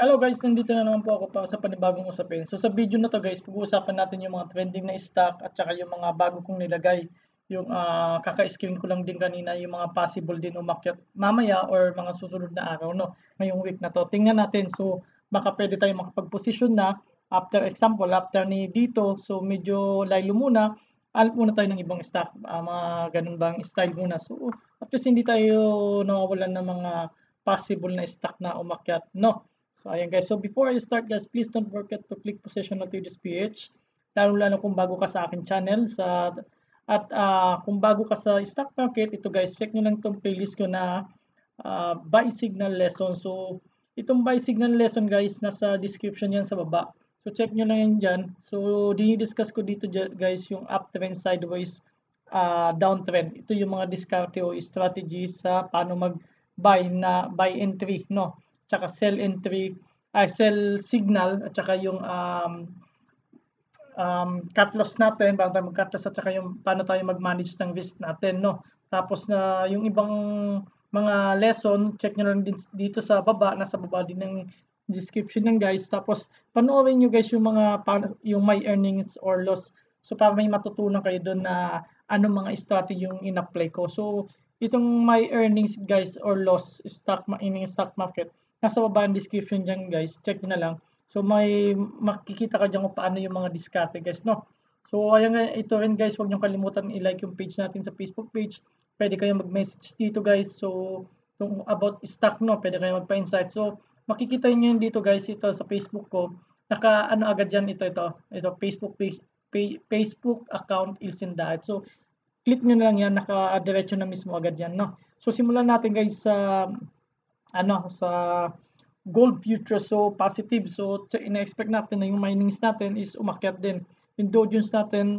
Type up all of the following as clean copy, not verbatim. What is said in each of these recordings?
Hello guys, nandito na naman po ako para sa panibagong usapin. So sa video na to guys, pag-uusapan natin yung mga trending na stock at saka yung mga bago kong nilagay. Yung kaka-screen ko lang din kanina yung mga possible din umakyat mamaya or mga susunod na araw no, ngayong week na to. Tingnan natin. So baka pwede tayong makapag-position na after example, after ni dito. So medyo lilo muna. Alat muna tayo ng ibang stock. Mga ganun bang style muna. So at least hindi tayo nawawalan ng mga possible na stock na umakyat no. So ayan guys, so before I start guys, please don't forget to click position notifications PH. Lalo kung bago ka sa aking channel kung bago ka sa stock market, ito guys, check nyo lang itong playlist ko na buy signal lesson. So itong buy signal lesson guys, nasa description yan sa baba. So check nyo lang yan dyan. So dinidiscuss ko dito guys yung uptrend, sideways, downtrend. Ito yung mga diskarte o strategy sa paano mag-buy na buy entry, no? Tsaka sell entry, sell signal, at tsaka yung cut loss natin, paano tayo mag-cut loss, at tsaka yung paano tayo mag-manage ng risk natin, no? Tapos na yung ibang mga lesson, check nyo lang din dito sa baba, nasa baba din ng description ng guys. Tapos panoorin nyo guys yung mga yung my earnings or loss. So para may matutunan kayo doon na ano mga strategy yung in-apply ko. So itong my earnings guys or loss stock market, nasa baba ang description dyan guys, check nyo na lang. So may makikita ka dyan kung paano yung mga diskarte guys, no? So ayan nga, ito rin guys, huwag nyo kalimutan i-like yung page natin sa Facebook page. Pwede kayong mag-message dito guys. So kung about stock, no, pwede kayong magpa-insight. So makikita nyo yun dito guys, ito sa Facebook ko. Naka ano agad dyan, ito Facebook page, Facebook account Ilsen Daet. So click nyo na lang yan, naka-diretso na mismo agad yan, no? So simulan natin guys sa sa gold future, so positive. So ina-expect natin na yung minings natin is umakyat din. Yung Dow Jones natin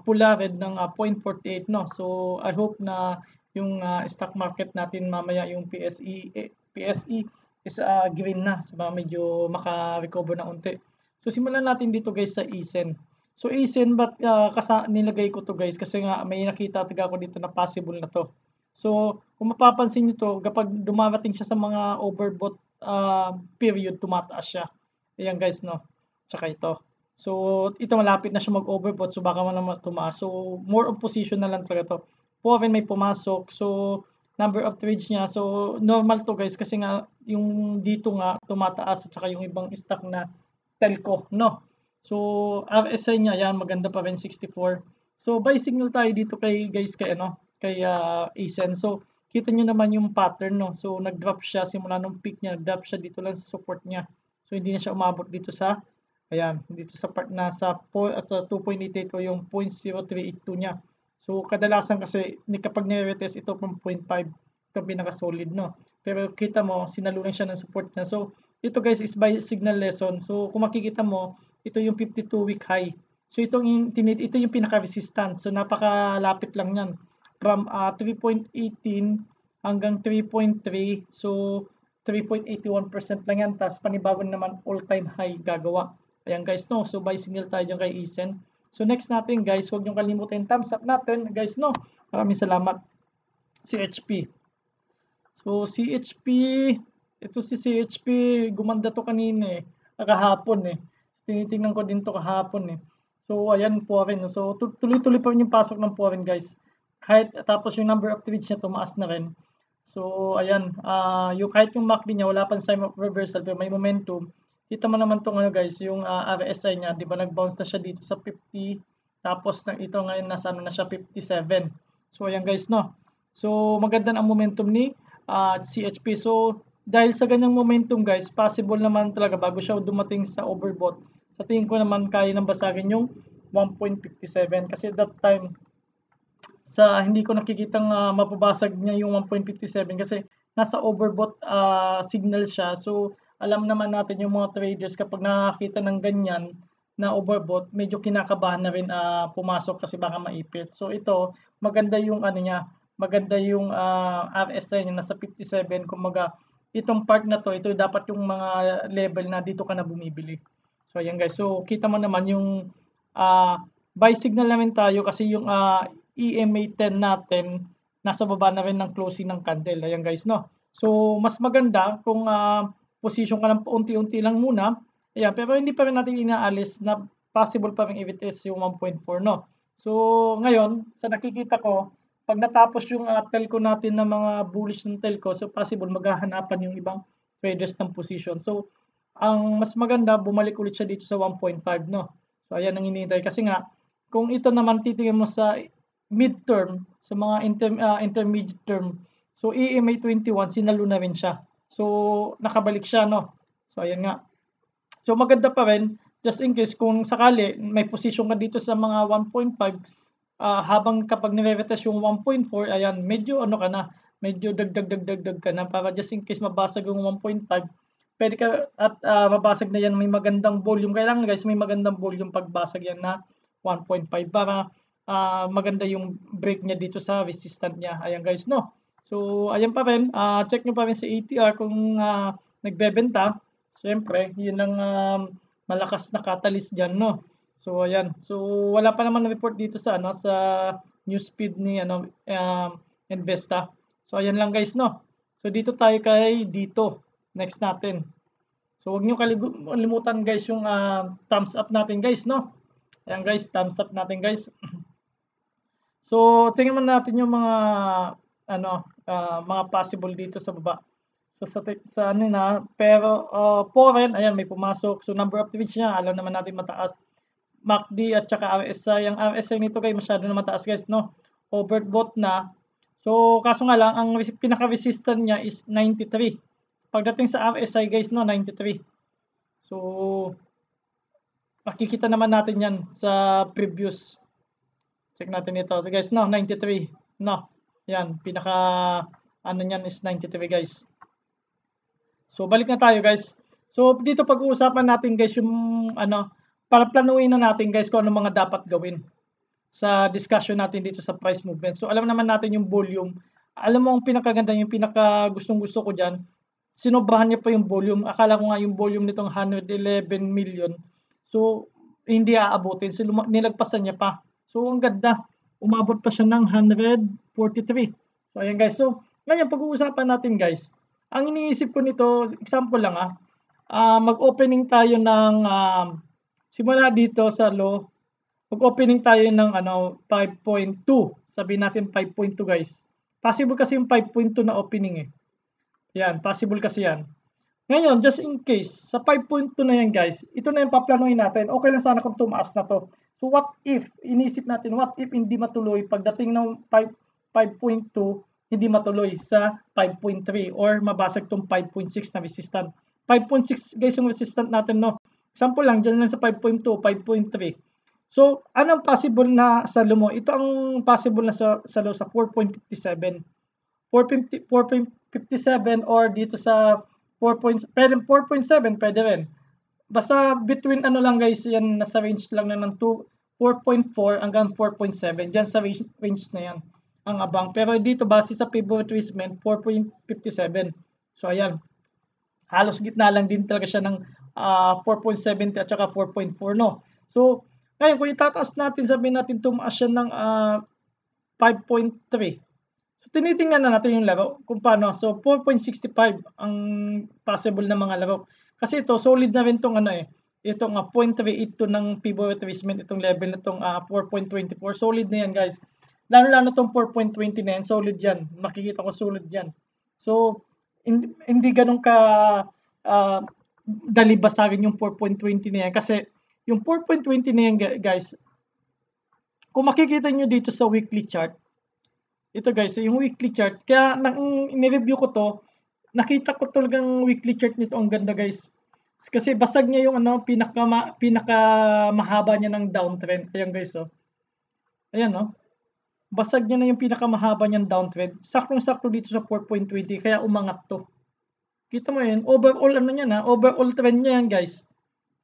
pula red ng 0.48 no. So I hope na yung stock market natin mamaya yung PSE is green na, so medyo maka-recover na unti. So simulan natin dito guys sa ESEN. So ESEN, but nilagay ko to guys kasi nga may nakita taga ako dito na possible na to. So, kung mapapansin nyo to, kapag dumarating siya sa mga overbought period, tumataas siya. Ayan guys, no? Tsaka ito. So, ito malapit na siya mag-overbought, so baka naman tumaas. So, more on position na lang talaga to. Foreign may pumasok, so number of trades niya. So, normal to guys, kasi nga, yung dito nga, tumataas, at saka yung ibang stock na telco, no? So, RSI niya, yan, maganda pa rin, 64. So, buy signal tayo dito kay guys, kay ASEN. So kita nyo naman yung pattern, no? So nag-drop siya simula nung peak niya, nag-drop siya dito lang sa support niya. So hindi na siya umabot dito sa dito sa part na sa 2.88 o yung 0.0382 niya. So kadalasan kasi kapag nire-retest ito from 0.5, ito pinaka solid, no? Pero kita mo sinalunan siya ng support niya. So ito guys is buy signal lesson. So kung makikita mo, ito yung 52-week high. So ito yung pinaka-resistant. So napakalapit lang yan from 3.18 hanggang 3.3. So 3.81% lang yan. Tapos panibago naman all-time high gagawa. Ayan guys, no. So buy signal tayo dyan kay ESEN. So next natin guys, huwag nyo kalimutan thumbs up natin guys, no. Maraming salamat. CHP. So CHP, ito si CHP, gumanda to kanina kahapon Tinitingnan ko din to kahapon So ayan, foreign. So tuloy-tuloy pa rin yung pasok ng foreign guys. Tapos yung number of trades niya tumaas na rin. So ayan, kahit yung MACD niya wala pang sign of reversal pero may momentum. Kita mo naman tong guys, yung RSI niya, 'di ba nag-bounce na siya dito sa 50, tapos ito ngayon nasa na siya 57. So ayan guys, no. So maganda ang momentum ni CHP. So dahil sa ganyang momentum guys, possible naman talaga bago siya dumating sa overbought. Sa tingin ko naman kaya nang basagin yung 1.57 kasi that time hindi ko nakikitang mababasag niya yung 1.57 kasi nasa overbought signal siya. So alam naman natin yung mga traders kapag nakakita ng ganyan na overbought, medyo kinakabahan na rin pumasok kasi baka maipit. So ito, maganda yung maganda yung RSI niya nasa 57. Kumaga itong part na to, ito dapat yung mga level na dito ka na bumibili. So ayan guys, so kita mo naman yung buy signal namin tayo kasi yung EMA 10 natin nasa baba na rin ng closing ng candle. Ayan guys, no. So mas maganda kung position ka lang paunti-unti lang muna. Ayan, pero hindi pa rin natin inaalis na possible pa rin i-retest yung 1.4, no? So, ngayon, sa nakikita ko, pag natapos yung telco natin na mga bullish ng telco, so possible maghahanapan yung ibang traders ng position. So, ang mas maganda, bumalik ulit siya dito sa 1.5, no? So, ayan ang hinihintay. Kasi nga, kung ito naman titingnan mo sa midterm, sa mga intermediate term, so EMA 21, sinalo na rin siya. So, nakabalik siya, no? So, ayan nga. So, maganda pa rin, just in case kung sakali may position ka dito sa mga 1.5, habang kapag nire-retest yung 1.4, ayan, medyo ano ka na, medyo dagdag ka na para just in case mabasag yung 1.5, pwede ka at mabasag na yan, may magandang volume. Kailangan guys, may magandang volume pagbasag yan na 1.5 para maganda yung break niya dito sa resistant niya. Ayan guys, no? So, ayan pa rin, check nyo pa rin sa ATR kung nagbebenta. Siyempre, yun ang malakas na catalyst dyan, no? So, ayan. So, wala pa naman report dito sa sa newsfeed ni Investa. So, ayan lang guys, no? So, dito tayo kay dito. Next natin. So, huwag niyo kalimutan guys yung thumbs up natin guys, no? Ayan guys, thumbs up natin guys. So, tingnan mo natin yung mga mga possible dito sa baba. So, sa ano na, pero foreign, ayan, may pumasok. So, number of trades niya, alam naman natin mataas. MACD at saka RSI. Ang RSI nito guys, masyado na mataas guys, no? Overbought na. So, kaso nga lang, ang pinaka-resistant niya is 93. Pagdating sa RSI guys, no, 93. So, makikita naman natin yan sa previous. Check natin ito guys, no, 93. No, yan, pinaka, ano niyan is 93 guys. So, balik na tayo guys. So, dito pag-uusapan natin guys yung para planuin na natin guys kung ano mga dapat gawin sa discussion natin dito sa price movement. So, alam naman natin yung volume. Alam mo ang pinakaganda, yung pinaka gustong-gusto ko dyan, sinobrahan niya pa yung volume. Akala ko nga yung volume nitong 111 million. So, hindi aabutin. So, nilagpasan niya pa. So, ang ganda. Umabot pa siya ng 143. So, ayan guys. So, ngayon pag-uusapan natin guys, ang iniisip ko nito, example lang mag-opening tayo ng simula dito sa low, mag-opening tayo ng 5.2. Sabihin natin 5.2 guys. Possible kasi yung 5.2 na opening eh. Yan, possible kasi yan. Ngayon, just in case, sa 5.2 na yan guys, ito na yung paplanuhin natin. Okay lang sana kung tumaas na to. So what if, inisip natin, what if hindi matuloy pagdating ng 5.2, hindi matuloy sa 5.3 or mabasag tong 5.6 na resistant. 5.6 guys yung resistant natin, no? Example lang, dyan lang sa 5.2, 5.3. So, anong possible na salo mo? Ito ang possible na salo sa 4.57. 4.57 or dito sa 4.7, pwede rin. Basta between lang guys, yan nasa range lang na ng 4.4 hanggang 4.7. Diyan sa range na yan ang abang. Pero dito base sa pivot retracement 4.57. So ayan. Halos gitna lang din talaga siya ng 4.70 at saka 4.4, no. So ngayon kung itataas natin, sabihin natin tumaas siya ng 5.3. So tinitingnan na natin yung laro kung paano. So 4.65 ang possible na mga laro. Kasi ito solid na rin tong itong 0.382 ng pivot retracement, itong level na itong 4.24. Solid na yan guys. Lalo-lalo itong 4.20 na yan, solid yan. Makikita ko solid yan. So, hindi ganun ka dali basagin yung 4.20 na yan. Kasi yung 4.20 na yan guys, kung makikita nyo dito sa weekly chart, ito guys, yung weekly chart, kaya nang in-review ko to, nakita ko talagang weekly chart nito, ang ganda guys. Kasi basag niya yung pinaka mahaba niya ng downtrend. Ayan guys, oh. Ayan, oh. Basag niya na yung pinaka mahaba niyang downtrend. Saktong-sakto dito sa 4.20 kaya umangat to. Kita mo yan, overall niya overall trend niya yan guys.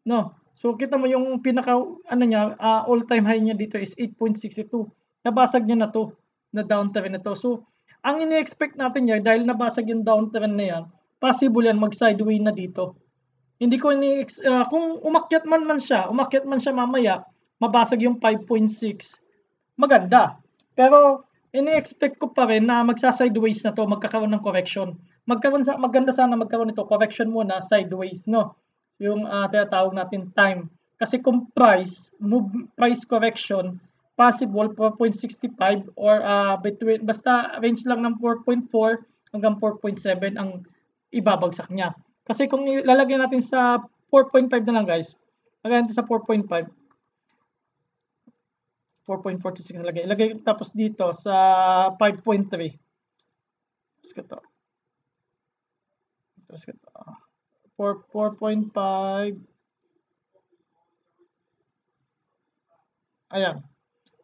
No. So kita mo yung pinaka niya, all-time high niya dito is 8.62. Nabasag niya na to, na downtrend na to. So ang ini-expect natin yan, dahil nabasag yung downtrend na yan, possible yan mag-sideway na dito. Hindi ko kung umakyat man siya mamaya, mabasag yung 5.6, maganda. Pero ini-expect ko pa rin na magsa-sideways na to, magkakaroon ng correction. maganda sana magkaroon nito correction muna sideways, no? Yung tinatawag natin time. Kasi kung price correction, possible 4.65 or between, basta range lang ng 4.4 hanggang 4.7 ang ibabagsak niya. Kasi kung ilalagay natin sa 4.5 na lang guys, lagay natin sa 4.5, 4.46 nalagay. Ilagay tapos dito sa 5.3. Tapos ito. Tapos ito. 4.5. Ayan.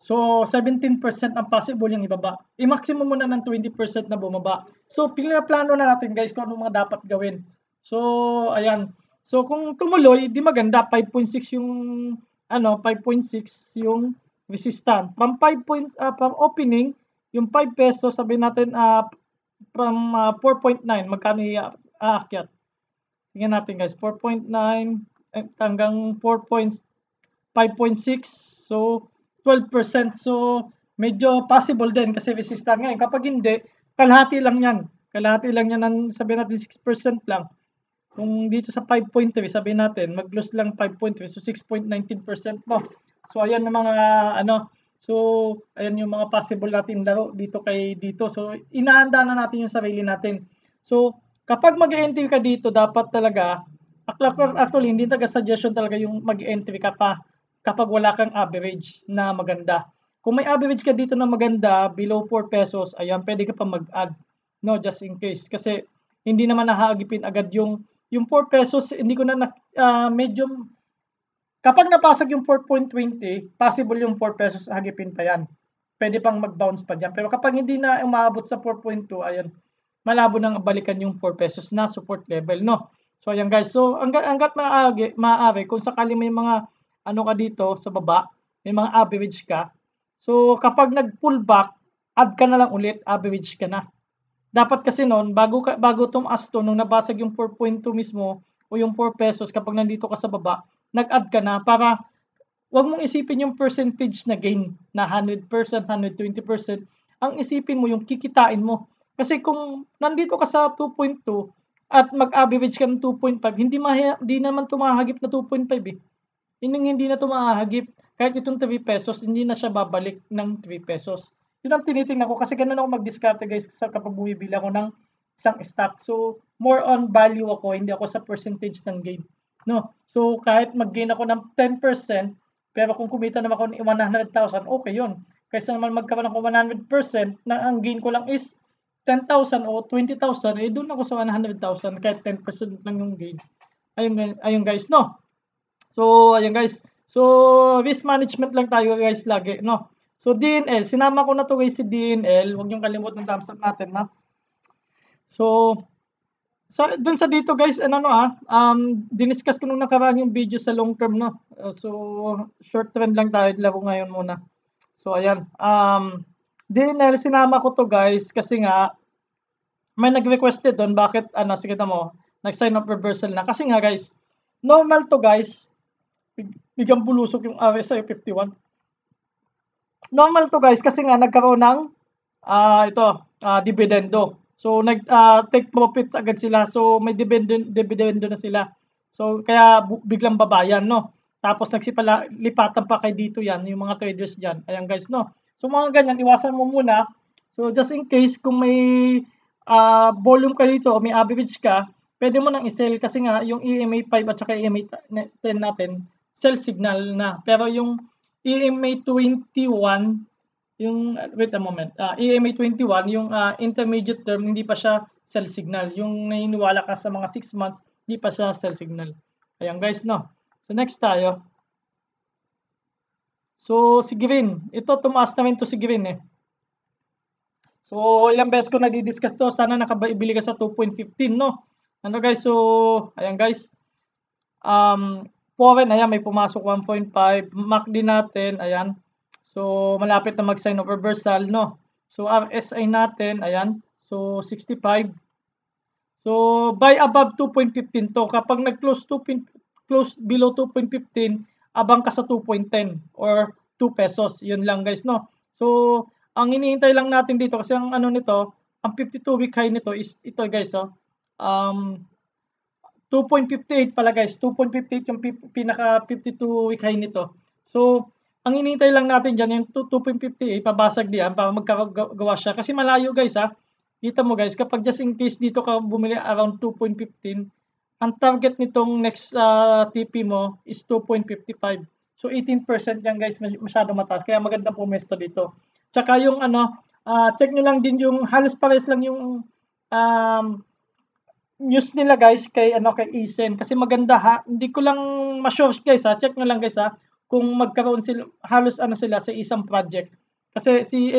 So, 17% ang possible yung ibaba. I-maximum muna ng 20% na bumaba. So, pinaplano na natin guys kung ano mga dapat gawin. So, ayan. So, kung tumuloy, di maganda. 5.6 yung, 5.6 yung resistance. From from opening, yung 5 pesos, sabihin natin, from 4.9, magkano aakyat? Tingnan natin guys, 4.9 hanggang 5.6. So, 12%. So, medyo possible din kasi resistant ngayon. Kapag hindi, kalahati lang yan. Kalahati lang yan ng sabihin natin 6% lang. Kung dito sa 5.3, sabihin natin, mag-lose lang 5.3. So, 6.19% mo. So, ayan yung mga, so, ayan yung mga possible natin laro dito kay dito. So, inaanda na natin yung sarili natin. So, kapag mag-entry ka dito, dapat talaga, actually, hindi talaga suggestion talaga yung mag-entry ka pa kapag wala kang average na maganda. Kung may average ka dito na maganda, below 4 pesos, ayan, pwede ka pa mag-add. No, just in case. Kasi, hindi naman nahagipin agad yung 4 pesos, hindi ko na, medyo, kapag napasag yung 4.20, possible yung 4 pesos hagipin pa yan. Pwede pang mag-bounce pa dyan. Pero kapag hindi na umabot sa 4.2, ayan, malabo nang balikan yung 4 pesos na support level, no? So, ayan guys. So, hanggat maaari, kung sakali may mga ka dito sa baba, may mga average ka. So, kapag nag-pull back, add ka na lang ulit, average ka na. Dapat kasi noon, bago tumaas to, nung nabasag yung 4.2 mismo, o yung 4 pesos, kapag nandito ka sa baba, nag-add ka na para wag mong isipin yung percentage na gain na 100%, 120%. Ang isipin mo yung kikitain mo. Kasi kung nandito ka sa 2.2 at mag-average ka ng 2.5, hindi naman tumahagip na 2.5 eh. Hindi na tumahagip. Kahit itong 3 pesos, hindi na siya babalik ng 3 pesos. Yun ang tinitingnan ko kasi ganun ako mag-discarte guys kapag bumibili ako ng isang stock. So, more on value ako, hindi ako sa percentage ng gain. No? So, kahit mag-gain ako ng 10%, pero kung kumita naman ako ng 100,000, okay yun. Kaysa naman magkaroon ako 100% na ang gain ko lang is 10,000 o 20,000, eh doon ako sa 100,000 kahit 10% lang yung gain. Ayun guys, no? So, ayun guys. So, risk management lang tayo guys lagi, no? So, DNL. Sinama ko na to guys si DNL. Huwag niyong kalimutan thumbs up natin, na. So, dun sa dito guys, diniscuss ko nung nakaraan yung video sa long term, no? So, short trend lang tayo. Laro ngayon muna. So, ayan. DNL, sinama ko to guys kasi nga, may nag-requested doon. Bakit, sige mo, nag-sign up reversal na. Kasi nga guys, normal to guys, bigyan bulusok yung RSI 51. Normal to guys kasi nga nagkaroon ng dividendo. So take profits agad sila. So may dividendo na sila. So kaya biglang babayan, no. Tapos lipatan pa kay dito yan yung mga traders diyan. Ayan guys, no. So mga ganyan iwasan mo muna. So just in case kung may volume ka dito o may average ka, pwede mo nang i-sell kasi nga yung EMA 5 at saka EMA 10 natin sell signal na. Pero yung EMA 21, yung, wait a moment, EMA 21, yung intermediate term, hindi pa siya sell signal. Yung naniniwala ka sa mga 6 months, hindi pa siya sell signal. Ayan guys, no? So next tayo. So si green, ito tumaas na rin to si green eh. So ilang beses ko nadi-discuss to, sana nakabili ka sa 2.15, no? Ano guys, so ayan guys. Foreign, ayan, may pumasok 1.5. MACD natin, ayan. So, malapit na mag-sign of reversal, no? So, RSI natin, ayan. So, 65. So, buy above 2.15 to. Kapag nag-close below 2.15, abang ka sa 2.10 or 2 pesos. Yun lang, guys, no? So, ang hinihintay lang natin dito, kasi ang nito, ang 52-week high nito is ito guys, 2.58 pala guys, 2.58 yung pinaka 52-week high nito. So, ang hinihintay lang natin diyan yung 2.58 pabasag diyan para magkagawa siya. Kasi malayo guys Kita mo guys, kapag just in case dito ka bumili around 2.15, ang target nitong next TP mo is 2.55. So 18% yan guys, masyado mataas. Kaya maganda pumesto dito. Tsaka yung check nyo lang din yung halos pares lang yung news nila guys kay Isen kasi maganda hindi ko lang ma-sure guys check nyo lang guys kung magkaroon sila halos sila sa isang project kasi si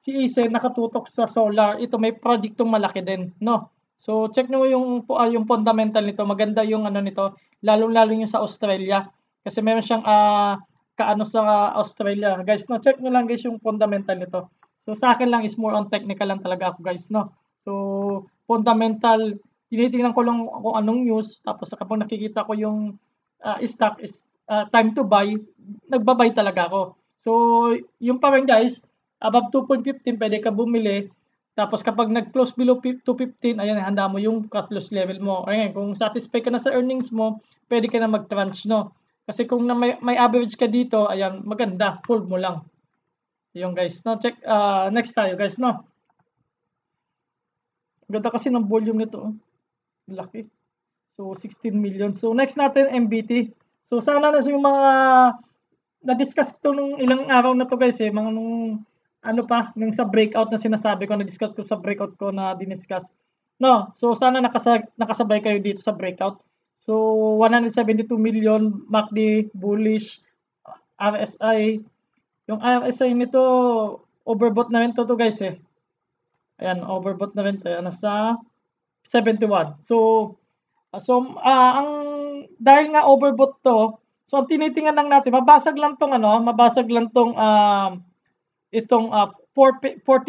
Isen nakatutok sa solar, ito may project tong malaki din, no? So check nyo yung fundamental nito, maganda yung nito, lalo yung sa Australia kasi meron siyang sa Australia guys, no? Check nyo lang guys yung fundamental nito. So sa akin lang is more on technical lang talaga ako guys, no? So fundamental, tinitingnan ko lang kung anong news, tapos kapag nakikita ko yung stock is time to buy, nagbabay talaga ako. So, yung pa rin guys, above 2.15 pwede ka bumili. Tapos kapag nag-close below 2.15, ayan, handa mo yung cut loss level mo. Ayan, kung satisfied ka na sa earnings mo, pwede ka na mag-tranche, no? Kasi kung may average ka dito, ayan, maganda, hold mo lang. Yung guys, no? Check, next tayo guys, no? Ganda kasi ng volume nito, laki. So, 16 million. So, next natin, MBT. So, sana na yung mga na-discuss ko nung ilang araw na to guys mga nung nung sa breakout na sinasabi ko, na-discuss ko sa breakout ko na diniscuss. No, so sana nakasabay kayo dito sa breakout. So, 172 million, MACD, bullish, RSI. Yung RSI nito, overbought na rin to guys Ayan, overbought na rin to. Nasa 71. So, ang dahil nga overbought to, so ang tinitingnan lang natin, mabasag lang tong itong 40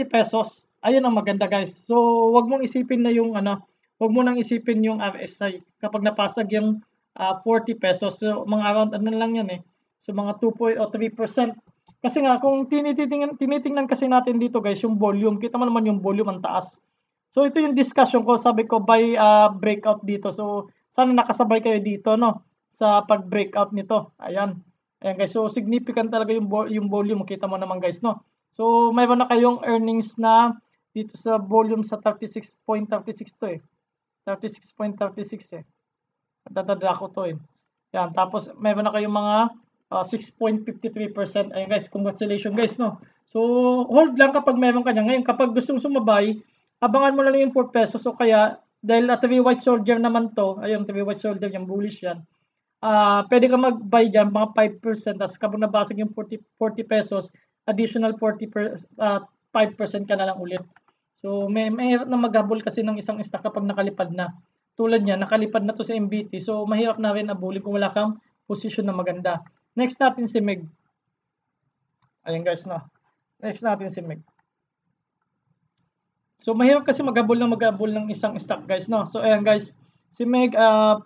pesos. Ayun ang maganda guys. So, wag mong isipin na yung wag mo nang isipin yung RSI kapag napasag yung 40 pesos. So, mga around lang yan So, mga 2 o 3%. Kasi nga, kung tinitingnan kasi natin dito guys, yung volume, kita mo naman yung volume ang taas. So, ito yung discussion ko, sabi ko, by breakout dito. So, sana nakasabay kayo dito, no? Sa pag-breakout nito. Ayan. Ayan guys, so significant talaga yung volume, kita mo naman guys, no? So, mayroon na kayong earnings na dito sa volume sa 36.36 to 36.36 Dadada ko to Yan, tapos mayroon na kayong mga 6.53%. Ayun guys, congratulations guys, no? So, hold lang kapag meron ka niya. Ngayon, kapag gustong sumabay, abangan mo lang yung 4 pesos. So, kaya, dahil 3 white soldier naman to, ayun, 3 white soldier, yung bullish yan. Pwede ka mag-buy dyan, mga 5%. Tapos kapag nabasag yung 40 pesos, additional 5% ka na lang ulit. So, may na maghabol kasi ng isang stock kapag nakalipad na. Tulad niya, nakalipad na to sa MBT. So, mahirap na rin abulin kung wala kang position na maganda. Next natin si Meg. Ayan guys, no? Next natin si Meg. So, mahirap kasi maghabol ng isang stock guys, no? So, ayan guys. Si Meg,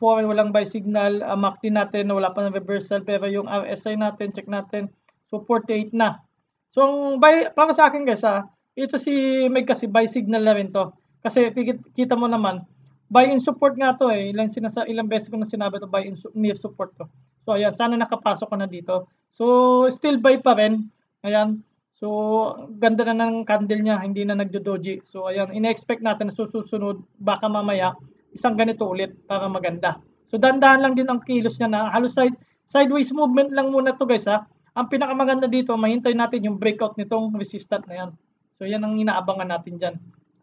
walang buy signal. MACD natin, wala pa ng reversal. Pero yung RSI natin, check natin. So, 48 na. So, para sa akin guys, ito si Meg kasi buy signal na rin to. Kasi kita mo naman, buy in support nga to ilang beses ko na sinabi to, buy in near support to. So, ayan, sana nakapasok ka na dito. So, still buy pa rin. Ayan. So, ganda na ng candle niya, hindi na nagdo-doji. So, ayan, ina-expect natin na susunod, baka mamaya, isang ganito ulit para maganda. So, dandahan lang din ang kilos niya na halos sideways movement lang muna to guys Ang pinakamaganda dito, mahintay natin yung breakout nitong resistant na yan. So, yan ang inaabangan natin dyan.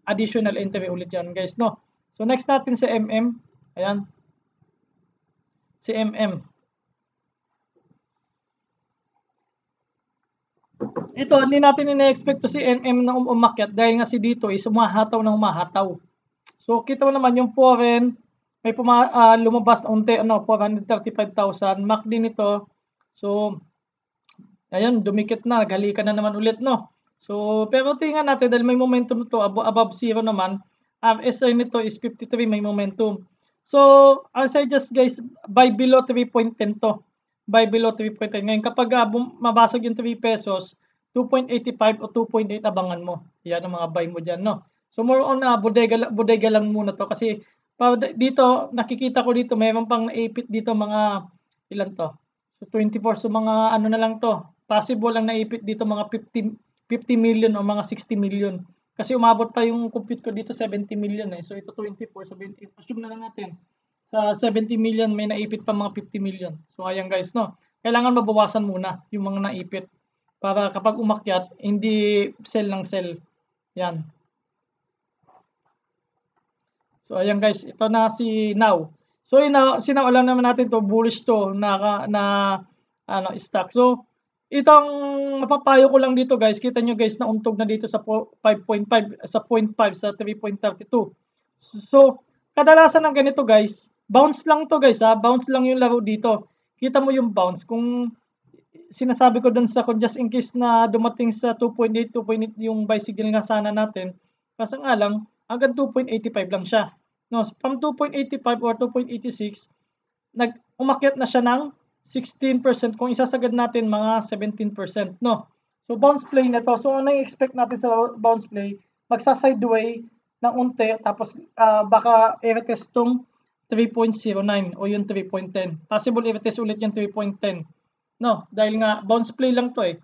Additional entry ulit yan guys, no? So, next natin si MM. Ayan. Si MM. Ito, hindi natin ina-expect to si MM na umakyat dahil nga si dito is umahataw ng umahataw. So, kita mo naman yung foreign, may lumabas na unti, 435,000. MACD nito. So, ayan, dumikit na, naghalikan na naman ulit, no? So, pero tingnan natin, dahil may momentum to, above zero naman, RSI nito is 53, may momentum. So, I'll suggest guys, buy below 3.10 to. Buy below 3.10. Ngayon, kapag mabasag yung 3 pesos, 2.85 o 2.8 abangan mo. Yan ang mga buy mo dyan, no? So more on bodega lang muna 'to kasi dito nakikita ko dito mayro'n pang naipit dito mga ilan 'to? So 24 so mga ano na lang 'to, possible ang naipit dito mga 50 million o mga 60 million. Kasi umabot pa yung compute ko dito 70 million eh. So ito 24 sabihin assume na lang natin sa 70 million may naipit pa mga 50 million. So ayan guys 'no, kailangan mabawasan muna yung mga naipit para kapag umakyat hindi sell ng sell, 'yan. So ayan guys, ito na si Now. So si Now alam naman natin 'to bullish 'to na ano stock. So itong mapapayo ko lang dito guys, kita niyo guys nauntog na dito sa 5.5 sa 0.5 sa 3.32. So kadalasan ng ganito guys, bounce lang 'to guys bounce lang yung laro dito. Kita mo yung bounce kung sinasabi ko dun sa kung just in case na dumating sa 2.8 yung buy signal nga sana natin, kaso nga lang hanggang 2.85 lang siya. No, from 2.85 or 2.86 umakyat na siya ng 16% kung isasagad natin mga 17%, no. So bounce play na to. So ano yung expect natin sa bounce play? Magsa-sideway ng unti tapos baka i-retest tong 3.09 o yung 3.10. Possible i-retest ulit yung 3.10. No, dahil nga bounce play lang 'to eh.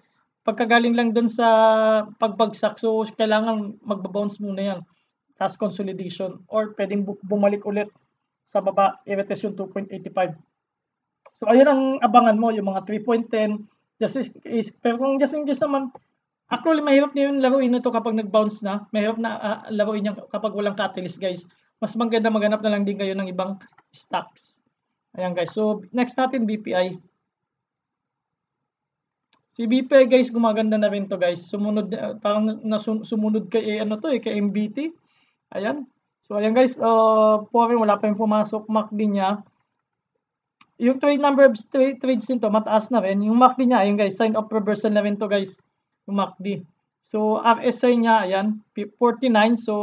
Pagkagaling lang dun sa pagbagsak, so kailangan magba-bounce muna 'yan. Ta's consolidation or puwedeng bumalik ulit sa baba, i-retest yung 2.85. So ayun ang abangan mo, yung mga 3.10, pero kung just in case naman, actually mahirap na yung laruin na 'to kapag nag-bounce na, mahirap na laruin yan kapag walang catalyst guys. Mas maganda maghanap na lang din kayo ng ibang stocks. Ayan guys, so next natin BPI. Si BPI guys gumaganda na rin 'to guys, sumunod parang sumunod kay ano 'to kay MBT, ayan. So ayan guys, wala pa yung pumasok MACD niya. Yung number of trades nito mataas na rin, yung MACD niya ayun guys, sign of reversal na rin 'to guys, yung MACD. So RSI niya ayan 49, so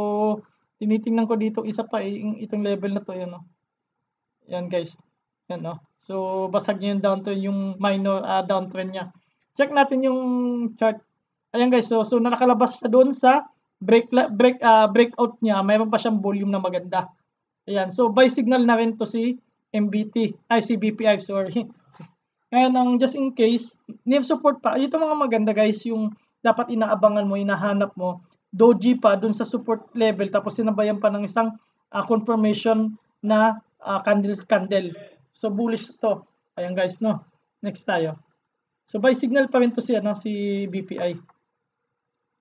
tinitingnan ko dito isa pa itong level na 'to ayan Yan guys, yan So basag niya yung downtrend yung minor downtrend niya. Check natin yung chart. Ayan guys, so nakalabas siya doon sa breakout niya. Mayroon pa siyang volume na maganda. Ayan, so buy signal na rin to si si BPI, sorry. Ngayon ang just in case, near support pa. Ito mga maganda guys, yung dapat inaabangan mo, hinahanap mo. Doji pa dun sa support level tapos sinabayan pa ng isang confirmation na candle. So bullish to. Ayan guys, no. Next tayo. So buy signal pa rin to si BPI.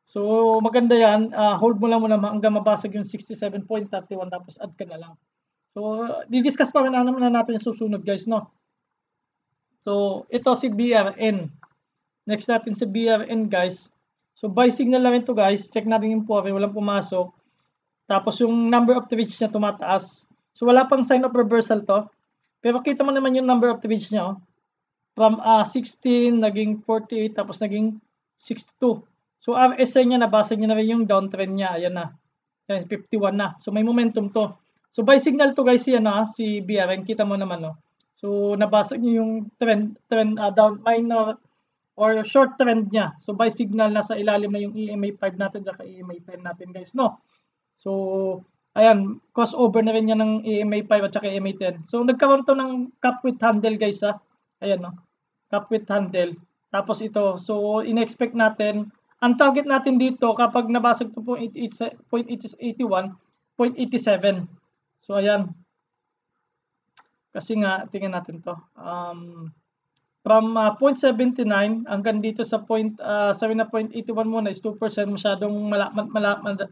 So maganda 'yan, hold mo lang muna hanggang mabasag yung 67.31 tapos add ka na lang. So di-discuss pa rin naman natin yung susunod guys, no. So ito si BRN. Next natin si BRN guys. So buy signal lang ito guys. Check natin yung PORE, walang pumasok. Tapos yung number of trades niya tumataas. So wala pang sign of reversal to. Pero kita mo naman yung number of trades niya from 16 naging 48 tapos naging 62. So RSI niya nabasag niya na rin yung downtrend niya. Ayan na. Ayan, 51 na. So may momentum to. So buy signal to guys yan si BRN. Kita mo naman So nabasag niya yung trend down minor or short trend niya. So buy signal nasa ilalim na yung EMA 5 natin at EMA 10 natin guys, no. So ayan, crossover na rin yan ng EMA 5 at saka EMA 10. So nagkaroon to ng cap with handle guys Ayan cap with handle. Tapos ito, so in-expect natin, ang target natin dito kapag nabasag to 0.81, 0.87. So ayan. Kasi nga tingnan natin to. From 0.79 hanggang dito sa 0.81 muna is 2%, masyadong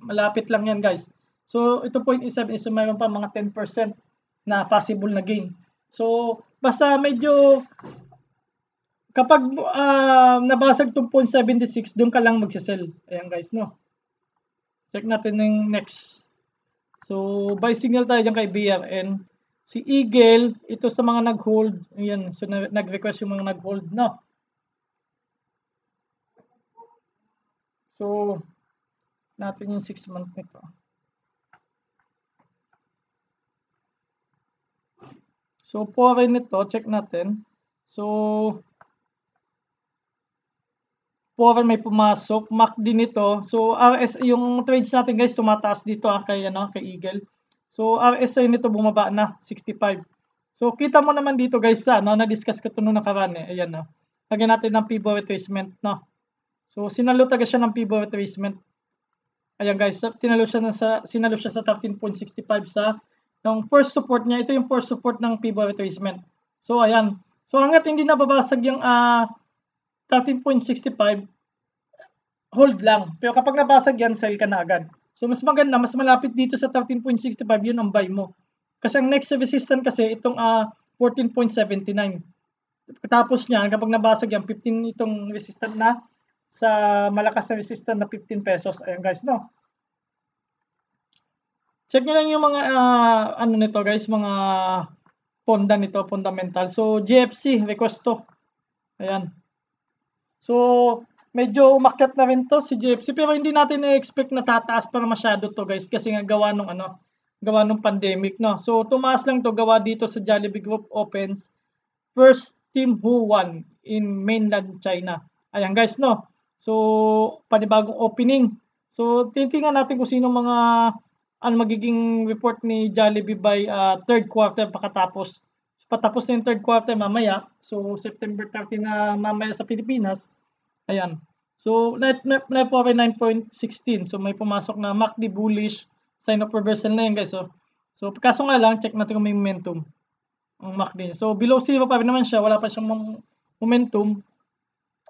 malapit lang yan guys. So ito 0.87 is mayroon pa mga 10% na possible na gain. So basta medyo kapag nabasag itong 0.76 doon ka lang magsisell. Ayan guys, no. Check natin yung next. So buy signal tayo dyan kay BRN. Si Eagle, ito sa mga nag-hold. Ayan, so nag-request yung mga nag-hold, no. So natin yung 6 month nito. So foreign nito, check natin. So Foreign may pumasok, MAC din ito. So RSI yung trades natin guys tumataas dito kay kay Eagle. So RSI nito bumaba na 65. So kita mo naman dito guys na-discuss ko to nung nakaraan Ayan Lagyan natin ng pivot retracement So sinalo talaga siya ng pivot retracement. Ayan guys, sinalo siya sa 13.65 sa yung first support niya. Ito yung first support ng pivot retracement. So ayan. So hangga't hindi nababasag yung 13.65, hold lang. Pero kapag nabasag yan, sell ka na agad. So mas maganda, mas malapit dito sa 13.65, yun ang buy mo. Kasi ang next resistance kasi itong 14.79. Tapos niyan, kapag nabasag yan, 15 itong resistance na sa malakas na resistance na 15 pesos. Ayan guys, Check nyo lang yung mga nito guys, mga ponda nito, fundamental. So GFC, request to. Ayan. So medyo umakyat na rin to si GFC pero hindi natin na-expect na tataas para masyado to guys kasi nga gawa nung pandemic So tumaas lang to gawa dito sa Jollibee Group opens first team who won in mainland China. Ayan guys So panibagong opening. So titingnan natin kung sino mga magiging report ni Jollibee by third quarter pakatapos. So, patapos na yung third quarter mamaya. So September 30 na mamaya sa Pilipinas. Ayan. So net 9.16. So may pumasok na MACD bullish, sign of reversal na yan guys. So kaso nga lang check natin kung may momentum ang MACD. So below zero pa rin naman siya, wala pa siyang momentum.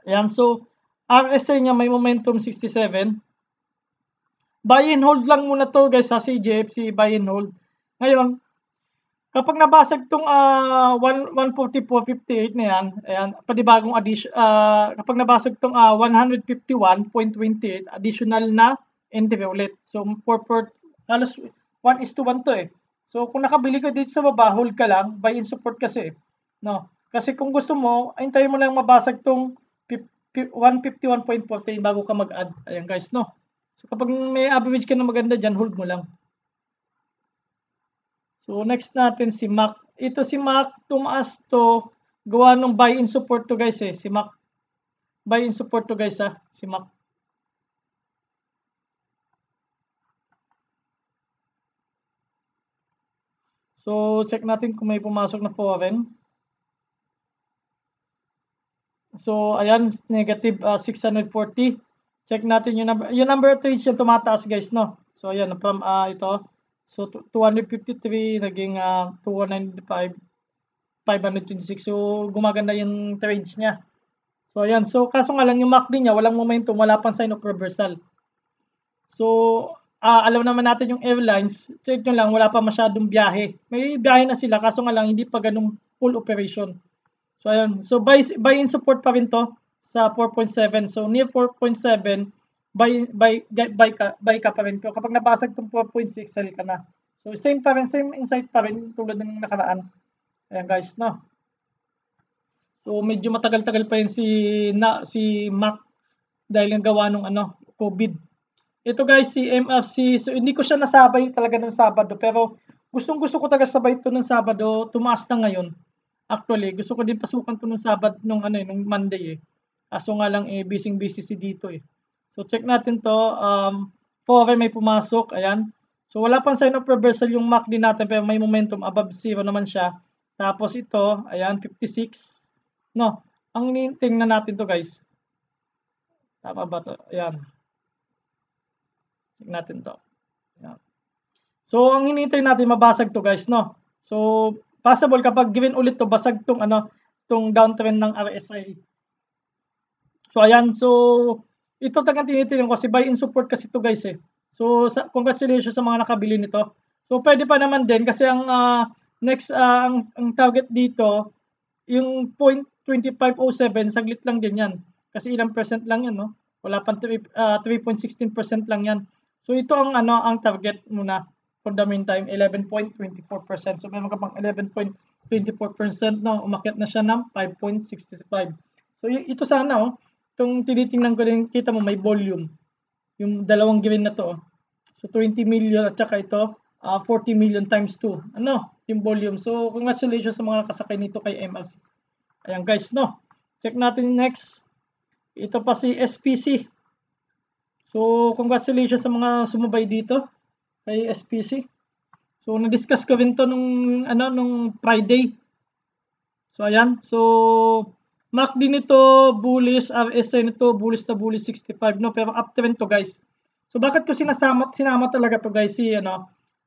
Ayan. So RSI niya may momentum 67. Buy and hold lang muna to guys sa CJFC, buy and hold. Ngayon, kapag nabasag tong 144.58 na yan, ayan, panibagong addition, kapag nabasag tong 151.28, additional na entry ulit. So, halos 1:1 to So, kung nakabili ka dito sa baba, hold ka lang, buy and support kasi. Kasi kung gusto mo, hintayin mo lang mabasag tong 151.14 bago ka mag-add. Ayan guys, So, kapag may average ka na maganda dyan, hold mo lang. So, next natin si MAC. Ito si MAC, tumaas to. Gawa ng buy in support to guys si MAC. Buy in support to guys si MAC. So, check natin kung may pumasok na foreign. So, ayan, negative 640. Check natin yung number. Yung number of trades yung tumataas guys So, ayan, from ito. So, 253 naging 295, 526. So, gumaganda yung trades niya. So, ayan. So, kaso nga lang yung MACD niya, walang momentum, wala pang sign of reversal. So, alam naman natin yung airlines, check nyo lang, wala pa masyadong biyahe. May biyahe na sila, kaso nga lang, hindi pa ganung full operation. So, ayan. So, buy in support pa rin to sa 4.7. So, near 4.7, buy ka pa rin. Pero kapag nabasag tong 4.6, sell ka na. So, same insight pa rin tulad ng nakaraan. Ayan guys, So, medyo matagal-tagal pa yun si Mac dahil ng gawa nung COVID. Ito guys, si MFC, so hindi ko siya nasabay talaga ng Sabado, pero gustong-gusto ko talaga sabay ito ng Sabado, tumaas na ngayon. Actually, gusto ko din pasukan ito ng Sabado nung Monday Kaso nga lang busy si dito So check natin to, foreign may pumasok, ayan. So wala pang sign of reversal yung MACD natin pero may momentum above zero naman siya. Tapos ito, ayan, 56. Ang tingnan natin to guys. Tama ba to? Ayan. Check natin to. Ayan. So ang hinihintay natin mabasag to guys So possible kapag given ulit to basag tong tong downtrend ng RSI. So ayan, so ito talagang tinitingnan ko kasi buy in support kasi to guys So congratulations sa mga nakabili nito. So pwede pa naman din kasi ang next ang target dito yung 0.2507 saglit lang din yan. Kasi ilang percent lang yan Wala pang 3.16% lang yan. So ito ang ang target muna for the meantime 11.24%. So meron ka pang 11.24% umakyat na siya ng 5.65. So ito sana itong tinitingnan ko din, kita mo may volume. Yung dalawang green na to So 20 million at saka ito 40 million times 2. Yung volume. So congratulations sa mga nakasakay nito kay MFC. Ayan guys Check natin next. Ito pa si SPC. So, congratulations sa mga sumubay dito kay SPC. So, na-discuss ko rin to nung Friday. So, ayan. So, MACD nito, bullish, RSI nito, bullish na bullish 65, no? Pero uptrend to, guys. So, bakit ko sinama talaga to, guys,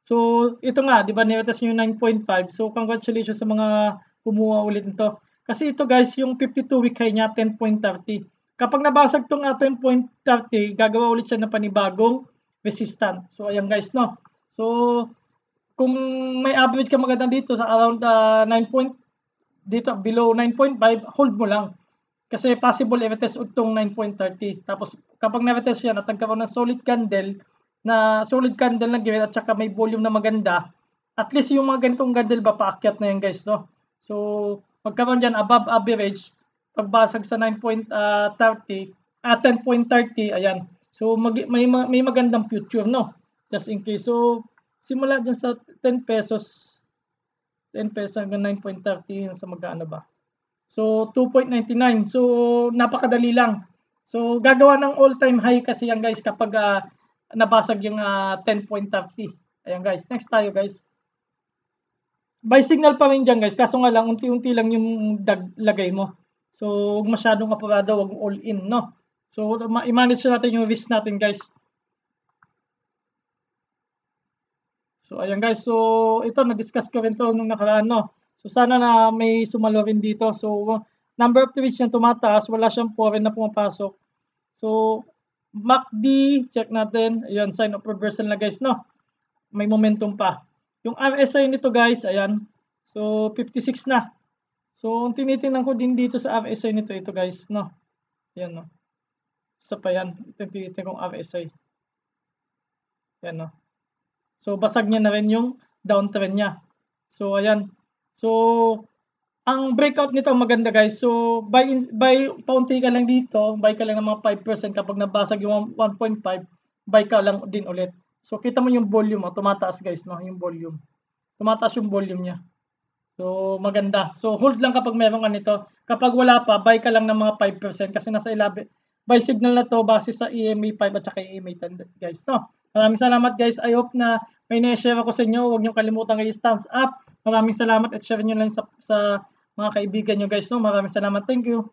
So, ito nga, di ba, niretest nyo yung 9.5. So, congratulations sa mga kumuha ulit nito. Kasi ito, guys, yung 52-week high niya, 10.30. Kapag nabasag tong 10.30, gagawa ulit siya ng panibagong resistance. So, ayan, guys, no? So, kung may average ka maganda dito sa around 9 dito below 9.5, hold mo lang. Kasi possible i-retest itong 9.30. Tapos kapag na-retest yan at nagkaroon ng solid candle na grid at saka may volume na maganda, at least yung mga ganitong candle ba paakyat na yan, guys, no? So magkaroon dyan above average, pagbasag sa 9.30 10.30, ayan. So may magandang future, no? Just in case. So simula dyan sa 10 pesos hanggang 9.30 sa magkano ba? So 2.99. So napakadali lang. So gagawa ng all-time high kasi yan, guys, kapag nabasag yung 10.30. Ayan, guys. Next tayo, guys. Buy signal pa rin dyan, guys. Kaso nga lang, unti-unti lang yung lagay mo. So huwag masyadong apurado, huwag all in, no? So i-manage natin yung risk natin, guys. So ayan, guys, so ito na-discuss ko rin to nung nakaraan, no. So sana na may sumalo rin dito. So number of trades niya tumataas, wala siyang foreign na pumapasok. So MACD, check natin. Ayun, sign of reversal na, guys, no. May momentum pa. Yung RSI nito, guys, ayan. So 56 na. So tinitingnan ko din dito sa RSI nito, ito, guys, no. Ayan, no. Isa pa yan. Ito tinitingnan kong RSI. Ayan, no. So basag niya na rin yung downtrend niya. So ayan. So ang breakout nito maganda, guys. So buy paunti ka lang dito, buy ka lang ng mga 5% kapag nabasag yung 1.5, buy ka lang din ulit. So kita mo yung volume, tumataas, guys, no, yung volume. Tumataas yung volume niya. So maganda. So hold lang kapag meron ka nito. Kapag wala pa, buy ka lang ng mga 5% kasi nasa 11 buy signal na to base sa EMA 5 at saka EMA 10, guys, no. Maraming salamat, guys. I hope na may na-share ako sa inyo. Huwag niyo kalimutan i-thumbs up. Maraming salamat at share niyo lang sa mga kaibigan niyo, guys, no. Maraming salamat. Thank you.